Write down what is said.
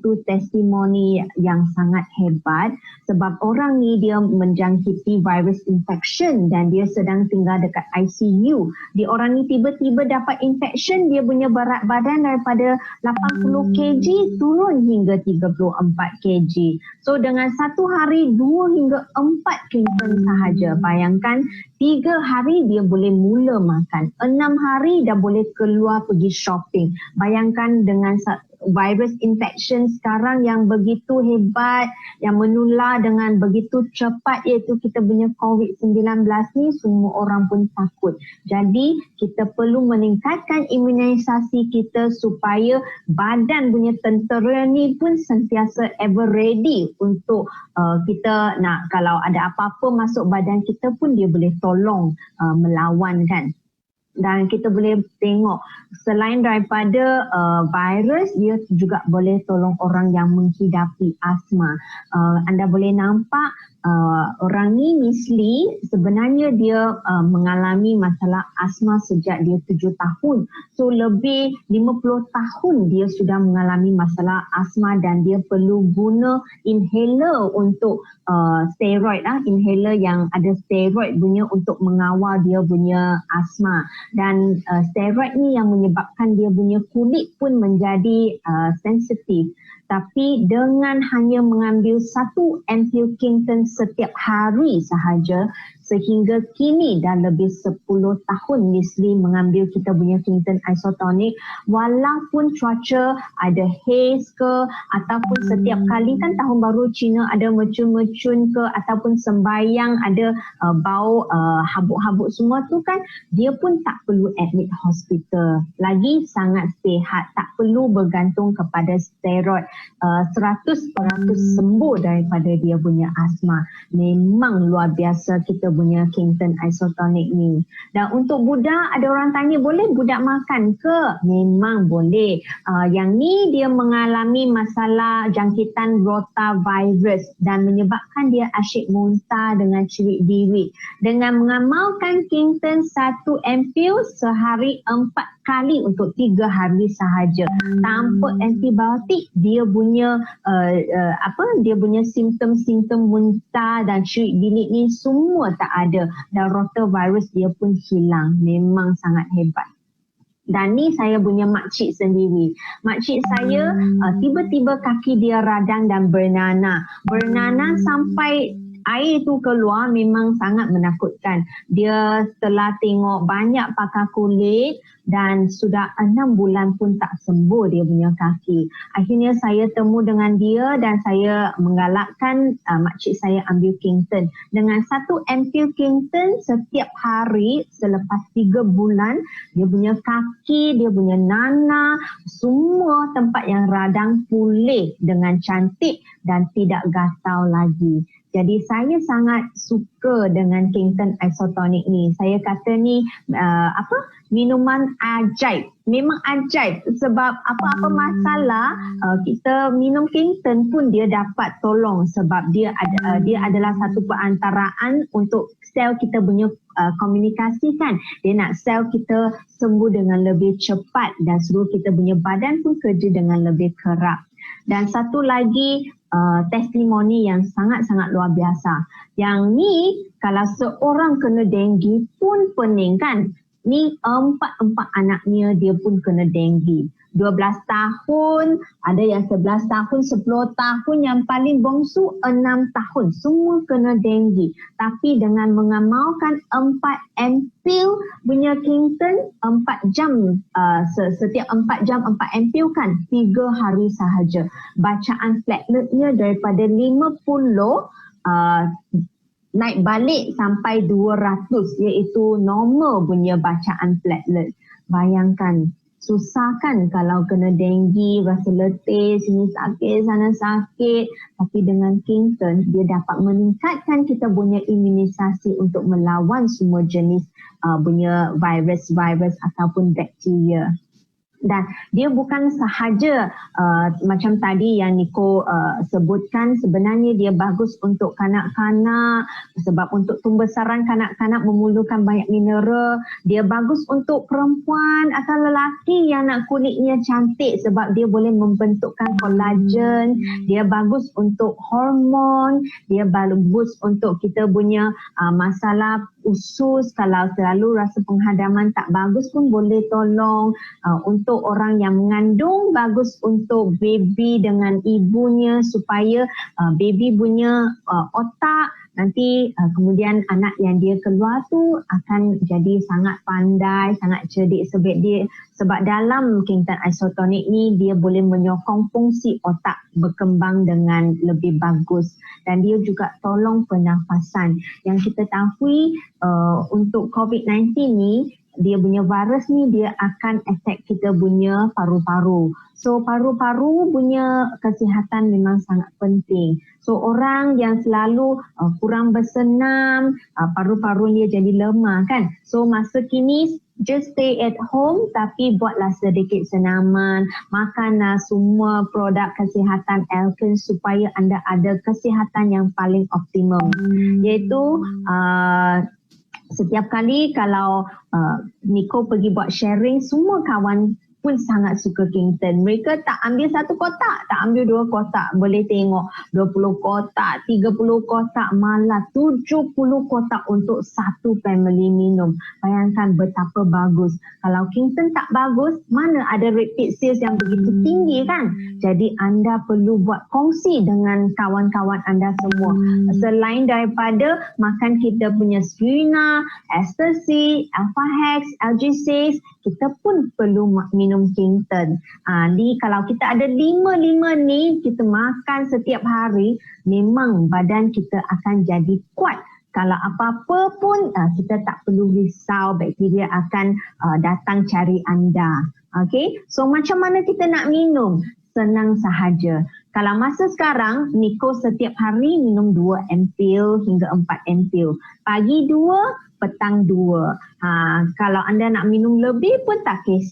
satu testimoni yang sangat hebat sebab orang ni dia menjangkiti virus infection dan dia sedang tinggal dekat ICU. Dia orang ni tiba-tiba dapat infection, dia punya berat badan daripada 80 kg turun hingga 34 kg. So dengan satu hari 2 hingga 4 kilogram sahaja. Bayangkan 3 hari dia boleh mula makan, 6 hari dah boleh keluar pergi shopping. Bayangkan dengan virus infection sekarang yang begitu hebat, yang menular dengan begitu cepat iaitu kita punya COVID-19 ni, semua orang pun takut. Jadi kita perlu meningkatkan imunisasi kita supaya badan punya tentera ni pun sentiasa ever ready untuk kita nak, kalau ada apa-apa masuk badan kita pun dia boleh tolong melawan kan. Dan kita boleh tengok selain daripada virus, dia juga boleh tolong orang yang menghidapi asma. Anda boleh nampak orang ni Miss Lee sebenarnya dia mengalami masalah asma sejak dia 7 tahun. So lebih 50 tahun dia sudah mengalami masalah asma dan dia perlu guna inhaler untuk steroid inhaler yang ada steroid punya untuk mengawal dia punya asma. Dan steroid ni yang menyebabkan dia punya kulit pun menjadi sensitif. Tapi dengan hanya mengambil 1 ampul Kington setiap hari sahaja, sehingga kini dah lebih 10 tahun Miss Lee mengambil kita punya Kington Isotonic, walaupun cuaca ada haze ke ataupun setiap kali kan tahun baru Cina ada mecun-mecun ke ataupun sembayang ada bau habuk-habuk semua tu kan, dia pun tak perlu admit hospital. Lagi sangat sihat, tak perlu bergantung kepada steroid. 100% sembuh daripada dia punya asma. Memang luar biasa kita punya Kington Isotonic ni. Dan untuk budak, ada orang tanya boleh budak makan ke? Memang boleh. Yang ni dia mengalami masalah jangkitan rotavirus dan menyebabkan dia asyik muntah dengan cerit-birit. Dengan mengamalkan Kington 1 ampul sehari 4 kali untuk 3 hari sahaja tanpa antibiotik, dia punya dia punya simptom-simptom muntah dan cerit-birit ni semua tak ada dan rotavirus dia pun hilang. Memang sangat hebat. Dan ni saya punya makcik sendiri. Makcik saya tiba-tiba kaki dia radang dan bernanah. Bernanah sampai air tu keluar, memang sangat menakutkan. Dia telah tengok banyak pakar kulit dan sudah 6 bulan pun tak sembuh dia punya kaki. Akhirnya saya temu dengan dia dan saya menggalakkan makcik saya ambil Kington. Dengan 1 ampul Kington setiap hari selepas 3 bulan, dia punya kaki, dia punya nanah, semua tempat yang radang pulih dengan cantik dan tidak gatal lagi. Jadi saya sangat suka dengan Kington Isotonic ni. Saya kata ni minuman ajaib. Memang ajaib sebab apa-apa masalah kita minum Kington pun dia dapat tolong sebab dia adalah satu perantaraan untuk sel kita punya komunikasi kan. Dia nak sel kita sembuh dengan lebih cepat dan suruh kita punya badan pun kerja dengan lebih kerap. Dan satu lagi testimoni yang sangat-sangat luar biasa. Yang ni kalau seorang kena denggi pun pening kan. Ni 4 anaknya dia pun kena denggi. 12 tahun, ada yang 11 tahun, 10 tahun, yang paling bongsu 6 tahun. Semua kena denggi. Tapi dengan mengamalkan 4 ampul punya Kington, 4 jam, setiap 4 jam 4 ampul kan, 3 hari sahaja. Bacaan plateletnya daripada 50 naik balik sampai 200, iaitu normal punya bacaan platelet. Bayangkan, susah kan kalau kena denggi, rasa letih, sini sakit, sana sakit. Tapi dengan Kington, dia dapat meningkatkan kita punya imunisasi untuk melawan semua jenis punya virus ataupun bakteria. Dan dia bukan sahaja macam tadi yang Nico sebutkan, sebenarnya dia bagus untuk kanak-kanak sebab untuk pembesaran kanak-kanak memerlukan banyak mineral. Dia bagus untuk perempuan atau lelaki yang nak kulitnya cantik sebab dia boleh membentukkan kolagen. Dia bagus untuk hormon, dia bagus untuk kita punya masalah usus, kalau selalu rasa penghadaman tak bagus pun boleh tolong. Untuk orang yang mengandung, bagus untuk baby dengan ibunya supaya baby punya otak nanti kemudian anak yang dia keluar tu akan jadi sangat pandai, sangat cerdik sebab dalam kintan isotonik ni dia boleh menyokong fungsi otak berkembang dengan lebih bagus dan dia juga tolong pernafasan. Yang kita tahu untuk COVID-19 ni, dia punya virus ni dia akan attack kita punya paru-paru. So paru-paru punya kesihatan memang sangat penting. So orang yang selalu kurang bersenam, paru-paru dia jadi lemah kan. So masa kini just stay at home tapi buatlah sedikit senaman, makanlah semua produk kesihatan Elkins supaya anda ada kesihatan yang paling optimum. Iaitu setiap kali kalau Nico pergi buat sharing, semua kawan pun sangat suka Kingston. Mereka tak ambil satu kotak, tak ambil 2 kotak. Boleh tengok 20 kotak, 30 kotak, malah 70 kotak untuk satu family minum. Bayangkan betapa bagus. Kalau Kingston tak bagus, mana ada repeat sales yang begitu tinggi kan? Jadi anda perlu buat kongsi dengan kawan-kawan anda semua. Selain daripada makan kita punya Spirina, Ecstasy, Alpha Hex, LG6, kita pun perlu minum Kingston. Ni kalau kita ada 5 ni kita makan setiap hari, memang badan kita akan jadi kuat. Kalau apa-apa pun kita tak perlu risau, bakteria akan datang cari anda. Okay, so macam mana kita nak minum? Senang sahaja. Kalau masa sekarang, Nico setiap hari minum 2 ampil hingga 4 ampil. Pagi 2, petang 2. Kalau anda nak minum lebih pun tak kisah.